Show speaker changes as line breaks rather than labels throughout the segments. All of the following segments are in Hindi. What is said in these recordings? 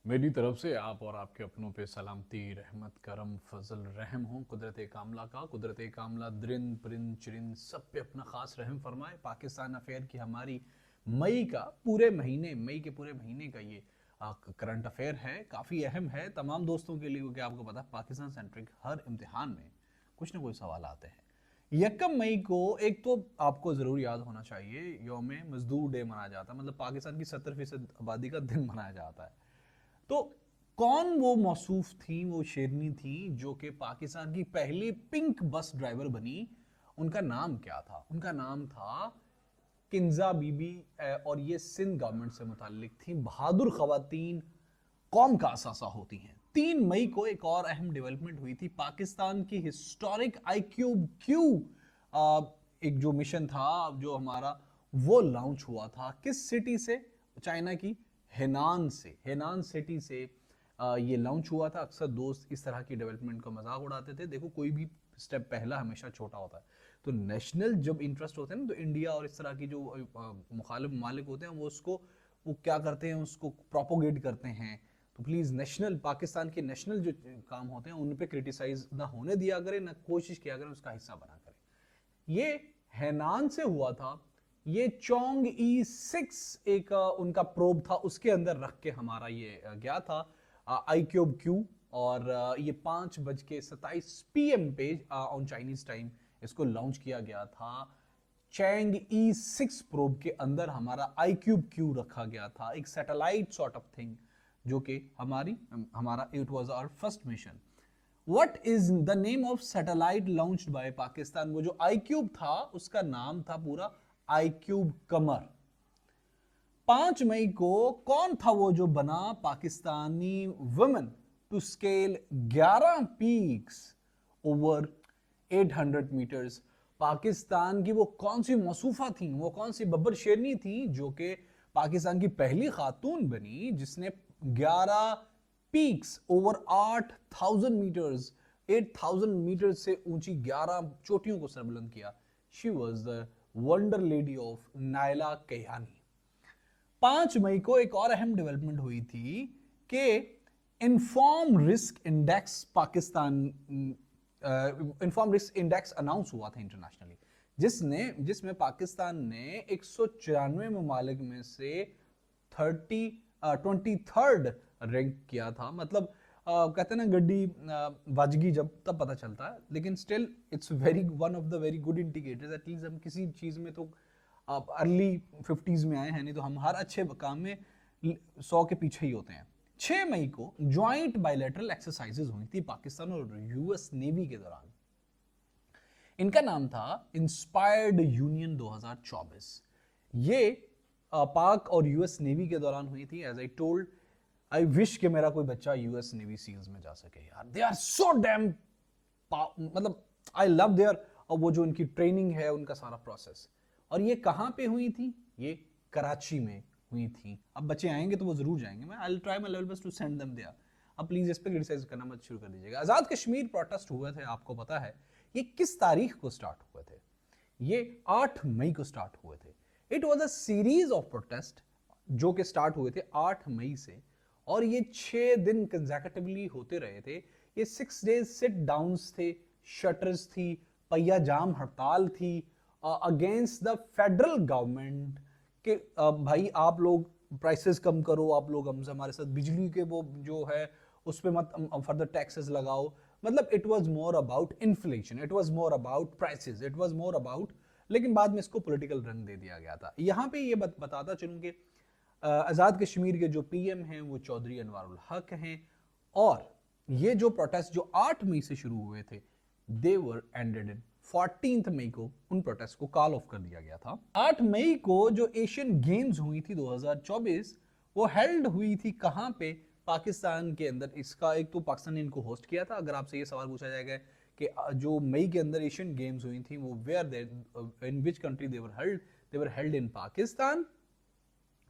मेरी तरफ से आप और आपके अपनों पे सलामती, रहमत, करम, फजल, रहम हो। कुदरत कामला का, कुदरत कामला द्रिन परिन चिरिन सब पे अपना खास रहम फरमाए। पाकिस्तान अफेयर की हमारी मई के पूरे महीने का ये करंट अफेयर है, काफ़ी अहम है तमाम दोस्तों के लिए, क्योंकि आपको पता है पाकिस्तान सेंट्रिक हर इम्तिहान में कुछ ना कुछ सवाल आते हैं। यकम मई को एक तो आपको ज़रूर याद होना चाहिए, यौम मजदूर डे मनाया जाता है, मतलब पाकिस्तान की 70% आबादी का दिन मनाया जाता है। तो कौन वो मौसूफ थी, वो शेरनी थी जो कि पाकिस्तान की पहली पिंक बस ड्राइवर बनी? उनका नाम क्या था? उनका नाम था किंजा बीबी। और ये सिंध गवर्नमेंट से मुताल्लिक थी। बहादुर खवातीन कौम का असासा होती हैं। 3 मई को एक और अहम डेवलपमेंट हुई थी। पाकिस्तान की हिस्टोरिक IQQ एक जो मिशन था जो हमारा, वो लॉन्च हुआ था। किस सिटी से? चाइना की हेनान से, हेनान सिटी से ये लॉन्च हुआ था। अक्सर दोस्त इस तरह की डेवलपमेंट का मजाक उड़ाते थे। देखो, कोई भी स्टेप पहला हमेशा छोटा होता है। तो नेशनल जब इंटरेस्ट होते हैं ना, तो इंडिया और इस तरह की जो मुखालिफ ममालिक होते हैं, वो क्या करते हैं, उसको प्रोपोगेट करते हैं। तो प्लीज़ नेशनल, पाकिस्तान के नेशनल जो काम होते हैं उन पे क्रिटिसाइज ना होने दिया करें, ना कोशिश किया करें उसका हिस्सा बना करें। ये हैनान से हुआ था। ये चोंग E6 एक उनका प्रोब था, उसके अंदर रख के हमारा ये गया था IQQ। और ये 5:27 PM पे ऑन चाइनीज टाइम इसको लॉन्च किया गया था। चैंग E6 प्रोब के अंदर हमारा IQQ रखा गया था, एक सैटेलाइट सॉर्ट ऑफ थिंग, जो कि हमारा it was our first mission. What is the name of satellite launched by Pakistan? वो जो iCube था उसका नाम था पूरा iCube कमर। 5 मई को कौन था वो जो बना Pakistani women to scale 11 peaks over 800 metres? Pakistan की वो कौन सी मौसूफा थी, वो कौन सी बब्बर शेरनी थी जो कि पाकिस्तान की पहली खातून बनी जिसने 11 पीक्स ओवर 8000 मीटर्स, 8000 मीटर से ऊंची 11 चोटियों को सरबुलंद किया? She was the wonder lady of Naila Kayani. 5 मई को एक और अहम डेवलपमेंट हुई थी कि inform risk index inform risk index announce हुआ था इंटरनेशनली, जिसमें पाकिस्तान ने 194 ममालिक में से 23rd रैंक किया था। मतलब कहते हैं ना, गड्डी वाजगी जब तब पता चलता है, लेकिन still it's very one of the very good indicators. At least हम किसी चीज़ में तो अर्ली 50s में आए हैं, नहीं तो हम हर अच्छे काम में 100 के पीछे ही होते हैं। 6 मई को ज्वाइंट बायलैटरल एक्सरसाइजेज हुई थी पाकिस्तान और US नेवी के दौरान। इनका नाम था इंस्पायर्ड यूनियन 2024। ये पाक और US नेवी के दौरान हुई थी। As I told, I wish कि मेरा कोई बच्चा US नेवी सील्स में जा सके यार। दे आर सो डैम, मतलब आई लव देयर, और वो जो उनकी ट्रेनिंग है, उनका सारा प्रोसेस। और ये कहाँ पे हुई थी? ये कराची में हुई थी। अब बच्चे आएंगे तो वो जरूर जाएंगे, मैं I try my level best to send them there. अब प्लीज इस पे क्रिटिसाइज करना मत शुरू कर दीजिएगा। आजाद कश्मीर प्रोटेस्ट हुए थे, आपको पता है ये किस तारीख को स्टार्ट हुए थे? ये 8 मई को स्टार्ट हुए थे। It was a series of protest जो कि स्टार्ट हुए थे 8 मई से, और ये 6 दिन कंसेक्यूटिवली होते रहे थे। ये 6 डेज सिट डाउन्स थे, शटर्स थी, पहिया जाम हड़ताल थी अगेंस्ट द फेडरल गवर्नमेंट कि भाई आप लोग प्राइसेस कम करो, आप लोग हमसे हमारे साथ बिजली के वो जो है उस पर मत फर्दर टैक्सेस लगाओ। मतलब it was more about inflation, it was more about prices, it was more about, लेकिन बाद में इसको पॉलिटिकल रंग दे दिया गया था। यहाँ पे ये बताता चलूँ कि आज़ाद कश्मीर के जो PM हैं वो चौधरी अनवारुल हक हैं, और ये जो प्रोटेस्ट जो 8 मई से शुरू हुए थे, दे वर एंडेड इन 14 मई को उन प्रोटेस्ट को कॉल ऑफ कर दिया गया था। 8 मई को जो एशियन गेम्स हुई थी 2024, वो हेल्ड हुई थी कहाँ पे? पाकिस्तान के अंदर। इसका एक तो पाकिस्तान ने इनको होस्ट किया था। अगर आपसे ये सवाल पूछा जाएगा कि जो मई के अंदर एशियन गेम्स हुई थी वो where they, in which country they were held in Pakistan,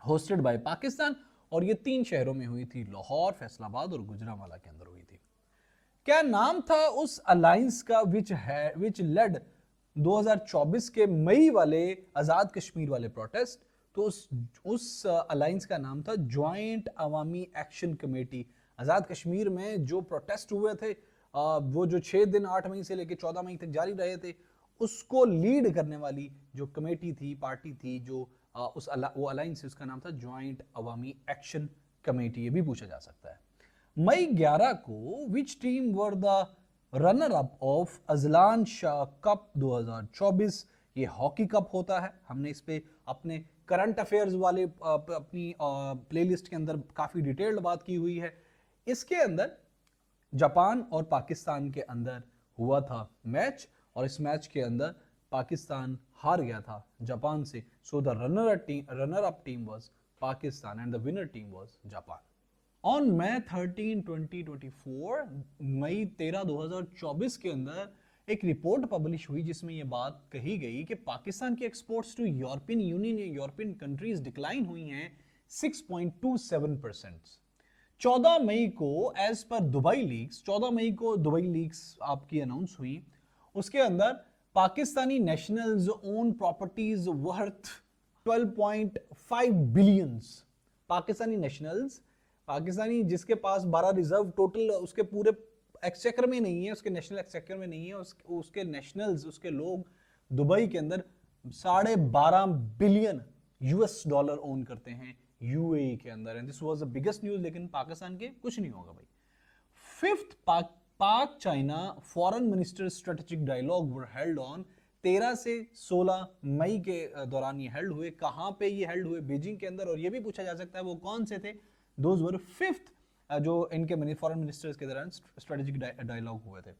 hosted by Pakistan. और ये 3 शहरों में हुई थी, लाहौर, फैसलाबाद और गुजरांवाला के अंदर हुई थी। क्या नाम था उस अलायंस का विच लेड 2024 के मई वाले आजाद कश्मीर वाले प्रोटेस्ट तो उस अलायंस का नाम था ज्वाइंट अवामी एक्शन कमेटी। आज़ाद कश्मीर में जो प्रोटेस्ट हुए थे, वो जो 6 दिन 8 मई से लेकर 14 मई तक जारी रहे थे, उसको लीड करने वाली जो कमेटी थी, पार्टी थी, जो वो अलायंस, उसका नाम था ज्वाइंट अवामी एक्शन कमेटी। ये भी पूछा जा सकता है। मई 11 को which team were the runner up of Azlan Shah cup 2024? ये हॉकी कप होता है। हमने इस पे अपने करंट अफेयर्स वाले अपनी प्लेलिस्ट के अंदर काफी डिटेल्ड बात की हुई है। इसके अंदर जापान और पाकिस्तान के अंदर हुआ था मैच, और इस मैच के अंदर पाकिस्तान हार गया था जापान से। So the runner up team was Pakistan and the winner team was Japan. On May 13, 2024, May 13, 2024 के अंदर एक रिपोर्ट पब्लिश हुई जिसमें यह बात कही गई कि पाकिस्तान की एक्सपोर्ट्स टू यूरोपियन यूनियन या यूरोपियन कंट्रीज डिक्लाइन हुई हैं 6.27%। 14 मई को एज पर दुबई लीक्स, 14 मई को दुबई लीक्स आपकी अनाउंस हुई। उसके अंदर Pakistani nationals own properties worth 12.5 billions. Pakistani nationals, Pakistani जिसके पास 12 रिजर्व टोटल उसके पूरे एक्सचेकर में नहीं है, उसके नेशनल एक्सचेकर में नहीं है, उसके नेशनल्स, उसके लोग दुबई के अंदर 12.5 बिलियन यूएस डॉलर ओन करते हैं यूएई के अंदर। And this was the biggest news. लेकिन पाकिस्तान के कुछ नहीं होगा भाई। Fifth Pak China foreign minister strategic dialogue were held on 13 से 16 मई के दौरान ये हेल्ड हुए। कहां पे ये हेल्ड हुए? बीजिंग के अंदर। और ये भी पूछा जा सकता है वो कौन से थे। दोज वर फिफ्थ जो इनके फॉरेन मिनिस्टर्स के दौरान स्ट्रेटेजिक डायलॉग हुए थे।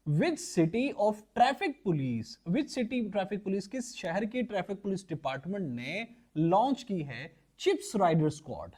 Which city of traffic police, which city traffic police, किस शहर की ट्रैफिक पुलिस डिपार्टमेंट ने लॉन्च की है chips rider squad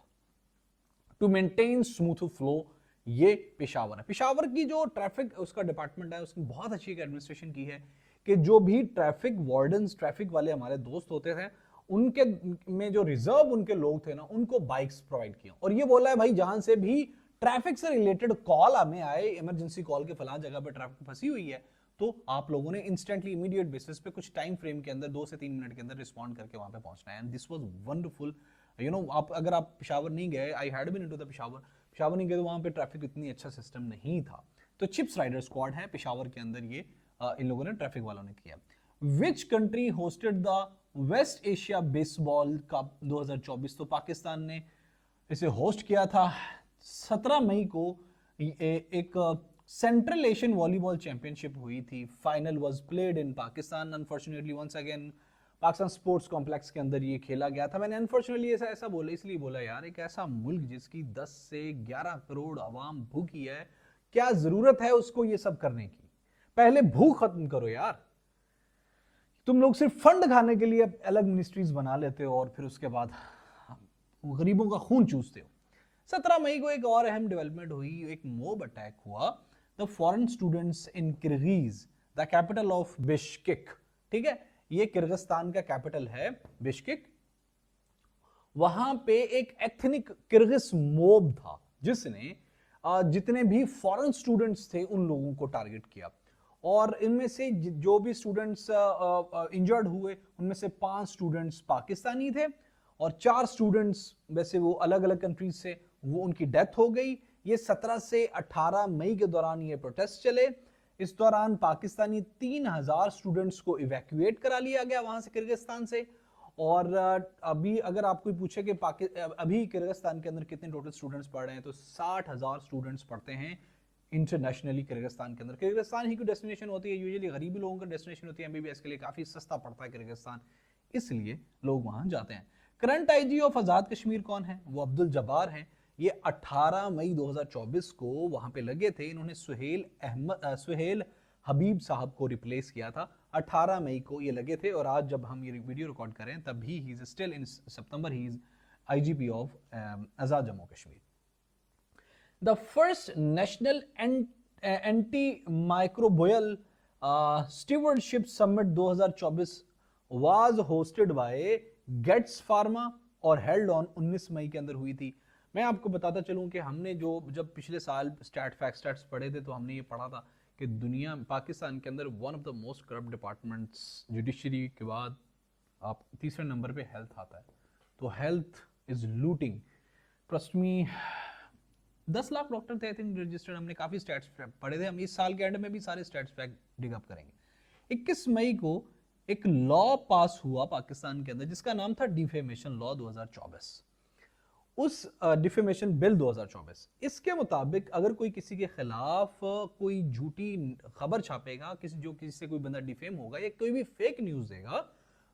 to maintain smooth flow? ये पेशावर है। पेशावर की जो ट्रैफिक उसका डिपार्टमेंट है, उसने बहुत अच्छी एक एडमिनिस्ट्रेशन की है कि जो भी ट्रैफिक वार्डन्स, ट्रैफिक वाले हमारे दोस्त होते थे, उनके में जो रिजर्व उनके लोग थे ना, उनको बाइक्स प्रोवाइड किया। और ये बोला है भाई जहां से भी ट्रैफिक से रिलेटेड कॉल हमें आए, इमरजेंसी कॉल के फलां जगह पे ट्रैफिक फंसी हुई है, तो आप लोगों ने इंस्टेंटली इमीडिएट बेसिस पे कुछ टाइम फ्रेम के अंदर 2 से 3 मिनट के अंदर रिस्पॉन्ड करके वहां पे पहुंचना है। And this was wonderful. You know, आप अगर आप पेशावर नहीं गए, I had been into the Peshawar नहीं गए, तो वहां पे ट्रैफिक इतनी अच्छा सिस्टम नहीं था। तो चिप्स राइडर स्क्वाड है पेशावर के अंदर, ये इन लोगों ने ट्रैफिक वालों ने किया। Which country hosted the West Asia baseball cup 2024? तो पाकिस्तान ने इसे होस्ट किया था। 17 मई को एक सेंट्रल एशियन वॉलीबॉल चैंपियनशिप हुई थी। Final was played in Pakistan. Unfortunately once again Pakistan sports complex के अंदर ये खेला गया था। मैंने अनफॉर्चुनेटली ऐसा बोला, इसलिए बोला यार, एक ऐसा मुल्क जिसकी 10 से 11 करोड़ आवाम भूखी है, क्या जरूरत है उसको ये सब करने की? पहले भूख खत्म करो यार। तुम लोग सिर्फ फंड खाने के लिए अलग मिनिस्ट्रीज बना लेते हो और फिर उसके बाद गरीबों का खून चूसते हो। 17 मई को एक और अहम डेवलपमेंट हुई, एक मोब अटैक हुआ। The foreign students in Kyrgyz, the capital of Bishkek, ठीक है, ये किर्गिस्तान का कैपिटल है बिश्केक। वहां पे एक एथनिक किर्गिज मोब था जिसने जितने भी फॉरेन स्टूडेंट्स थे उन लोगों को टारगेट किया। और इनमें से जो भी स्टूडेंट्स इंजर्ड हुए, उनमें से 5 स्टूडेंट्स पाकिस्तानी थे और 4 स्टूडेंट्स वैसे वो अलग अलग कंट्रीज से, वो उनकी डेथ हो गई। ये 17 से 18 मई के दौरान ये प्रोटेस्ट चले। इस दौरान पाकिस्तानी 3000 स्टूडेंट्स को इवैक्यूएट करा लिया गया वहां से, किर्गिस्तान से। और अभी अगर आपको पूछे कि अभी किर्गिस्तान के अंदर कितने टोटल स्टूडेंट्स पढ़ रहे हैं, तो 60,000 स्टूडेंट्स पढ़ते हैं इंटरनेशनली किर्गिस्तान के अंदर। किर्गिस्तान ही की डेस्टिनेशन होती है, यूजुअली गरीबी लोगों का डेस्टिनेशन होती है। एमबीबीएस के लिए काफी सस्ता पड़ता है किर्गिस्तान, इसलिए लोग वहां जाते हैं। करंट आईजी ऑफ आजाद कश्मीर कौन है? वो अब्दुल जब्बार हैं। ये 18 मई 2024 को वहां पे लगे थे। इन्होंने सुहेल हबीब साहब को रिप्लेस किया था। 18 मई को ये लगे थे और आज जब हम ये वीडियो रिकॉर्ड कर रहे हैं तब he is still in September he is IGP of Azad Jammu Kashmir. The first national anti microbial stewardship summit 2024 was hosted by Gates Pharma और हेल्ड ऑन 19 मई के अंदर हुई थी। मैं आपको बताता चलूं कि हमने जब पिछले साल स्टैट्स पढ़े थे, तो हमने ये पढ़ा था कि दुनिया पाकिस्तान के अंदर one of the most corrupt departments, judiciary के बाद आप तीसरे नंबर पे हेल्थ आता है। तो health is looting, trust me. 10 lakh doctor थे आई थिंक रजिस्टर्ड, हमने काफी स्टैट्स पढ़े थे, हम इस साल के एंड में भी सारे स्टैट्स डिग अप करेंगे। 21 मई को एक लॉ पास हुआ पाकिस्तान के अंदर जिसका नाम था डिफेमेशन लॉ 2024। उस डिफेमेशन बिल 2024, इसके मुताबिक अगर कोई किसी के खिलाफ कोई झूठी खबर छापेगा, किसी से कोई बंदा डिफेम होगा या कोई भी फेक न्यूज देगा,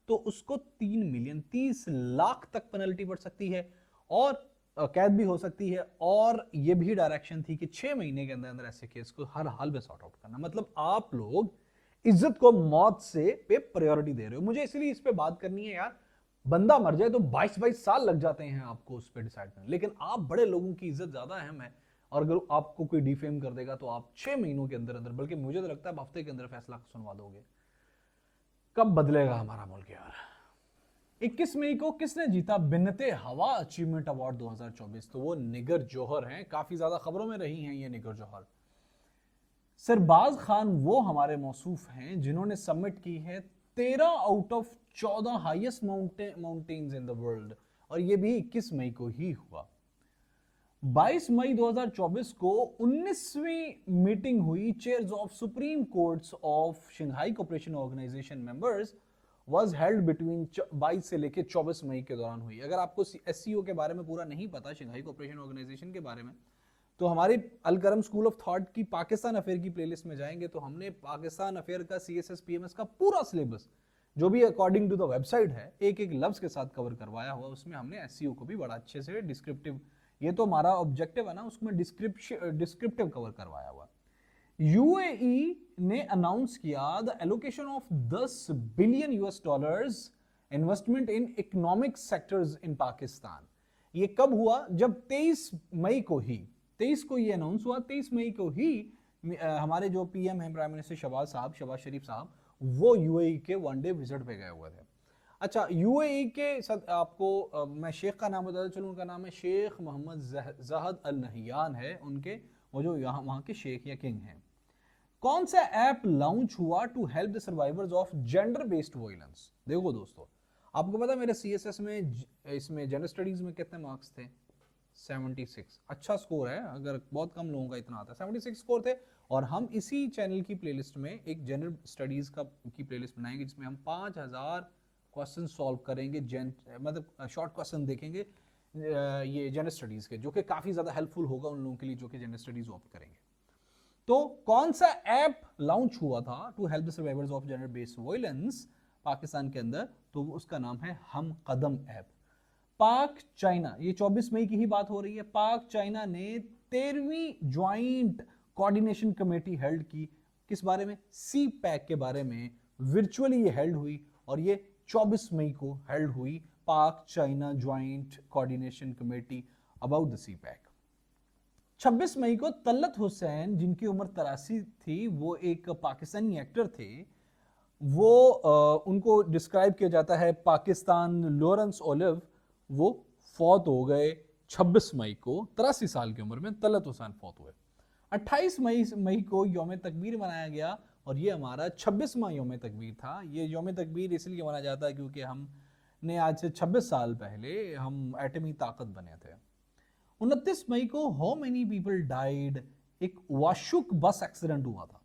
तो उसको 3 मिलियन 30 लाख तक पेनल्टी पड़ सकती है और कैद भी हो सकती है। और ये भी डायरेक्शन थी कि 6 महीने के अंदर अंदर ऐसे केस को हर हाल में सॉर्ट आउट करना। मतलब आप लोग इज्जत को मौत से पे प्रायोरिटी दे रहे हो। मुझे इसलिए इस पे बात करनी है यार, बंदा मर जाए तो 22 साल लग जाते हैं आपको उस पर डिसाइड करने, लेकिन आप बड़े लोगों की इज्जत ज्यादा अहम है, और अगर आपको कोई डिफेम कर देगा तो आप 6 महीनों के अंदर अंदर, बल्कि मुझे तो लगता है हफ्ते के अंदर फैसला सुनवा दोगे। कब बदलेगा हमारा मुल्क यार। 21 मई को किसने जीता बिन्नते हवा अचीवमेंट अवार्ड 2024? तो वो निगर जौहर हैं, काफी ज्यादा खबरों में रही हैं ये निगर जौहर। सरबाज खान वो हमारे मौसूफ हैं जिन्होंने सबमिट की है 13 out of 14 highest mountains in the world, और ये भी 21 मई को ही हुआ। 22 मई 2024 को 19वीं मीटिंग हुई chairs of supreme courts of Shanghai cooperation organisation members was held between 22 से लेके 24 मई के दौरान हुई। अगर आपको एससीओ के बारे में पूरा नहीं पता, शंघाई कोऑपरेशन ऑर्गेनाइजेशन के बारे में, तो हमारी अलकरम स्कूल ऑफ थॉट की पाकिस्तान अफेयर की प्लेलिस्ट में जाएंगे तो हमने पाकिस्तान अफेयर का सीएसएस पीएमएस का पूरा सिलेबस जो भी अकॉर्डिंग टू द वेबसाइट है एक एक लफ्ज के साथ कवर करवाया हुआ। उसमें हमने एससीओ को भी बड़ा अच्छे से डिस्क्रिप्टिव, ये तो हमारा ऑब्जेक्टिव है ना, उसमें डिस्क्रिप्टिव कवर करवाया हुआ। यूएई ने अनाउंस किया the allocation of 10 billion US dollars investment in economic sectors in Pakistan. ये कब हुआ? जब 23 मई को ही, 23 को ये अनाउंस हुआ, 23 मई को ही हमारे जो पीएम हैं प्राइम मिनिस्टर शहबाज शरीफ साहब, वो यूएई के वनडे विजिट पे गए हुए थे। अच्छा, यूएई के साथ आपको मैं शेख का नाम बताता चलूं, उनका नाम है शेख मोहम्मद ज़हद अल नहियान है उनके, वो जो यहाँ वहाँ के शेख या किंग हैं। कौन सा ऐप लॉन्च हुआ to help the survivors of gender based violence? देखो दोस्तों, आपको पता है मेरे सीएसएस में इसमें जेंडर स्टडीज में कितने मार्क्स थे? 76। अच्छा स्कोर है, अगर बहुत कम लोगों का इतना आता है। 76 स्कोर थे, और हम इसी चैनल की प्लेलिस्ट में एक जेंडर स्टडीज की प्लेलिस्ट बनाएंगे जिसमें हम 5000 क्वेश्चन सॉल्व करेंगे, मतलब शॉर्ट क्वेश्चन देखेंगे ये जेंडर स्टडीज के, जो कि काफी ज्यादा हेल्पफुल होगा उन लोगों के लिए जो कि जेंडर स्टडीज ऑप्ट करेंगे। तो कौन सा ऐप लॉन्च हुआ था to help the survivors of gender based violence Pakistan के अंदर? तो उसका नाम है हम कदम ऐप। पाक चाइना, ये 24 मई की ही बात हो रही है, पाक चाइना ने 13वीं ज्वाइंट कोऑर्डिनेशन कमेटी हेल्ड की। किस बारे में? सी पैक के बारे में। वर्चुअली ये हेल्ड हुई, और ये 24 मई को हेल्ड हुई, Pak China joint coordination committee about the CPEC. 26 मई को तलत हुसैन, जिनकी उम्र 83 थी, वो एक पाकिस्तानी एक्टर थे, वो उनको डिस्क्राइब किया जाता है पाकिस्तान लॉरेंस ओलिव, वो फौत हो गए 26 मई को, 83 साल की उम्र में तलत हुसैन फौत हुए। 28 मई को यौम तकबीर मनाया गया, और ये हमारा 26वां यौम तकबीर था। ये यौम तकबीर इसलिए मनाया जाता है क्योंकि हमने आज से 26 साल पहले हम एटमी ताकत बने थे। 29 मई को हाउ मेनी पीपल डाइड, एक वाशुक बस एक्सीडेंट हुआ था।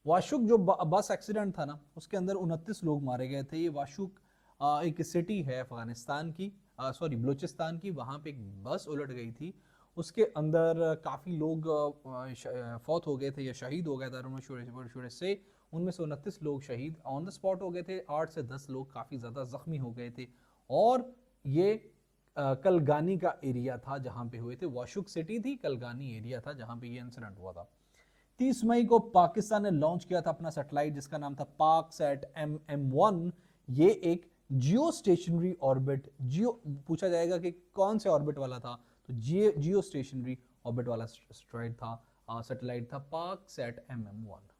वाशुक जो बस एक्सीडेंट था ना, उसके अंदर 29 लोग मारे गए थे। ये वाशुक एक सिटी है अफगानिस्तान की, सॉरी बलूचिस्तान की, वहाँ पे एक बस उलट गई थी, उसके अंदर काफ़ी लोग फौत हो गए थे या शहीद हो गए थे से। उनमें से 29 लोग शहीद ऑन द स्पॉट हो गए थे, 8 से 10 लोग काफ़ी ज़्यादा ज़ख्मी हो गए थे। और ये कलगानी का एरिया था जहाँ पे हुए थे, वाशुक सिटी थी, कलगानी एरिया था जहाँ पे ये इंसिडेंट हुआ था। 30 मई को पाकिस्तान ने लॉन्च किया था अपना सैटेलाइट जिसका नाम था पाकसैट MM1। ये एक जियो स्टेशनरी ऑर्बिट, जियो पूछा जाएगा कि कौन से ऑर्बिट वाला था, तो जियो स्टेशनरी ऑर्बिट वाला सैटेलाइट था पाकसैट MM1।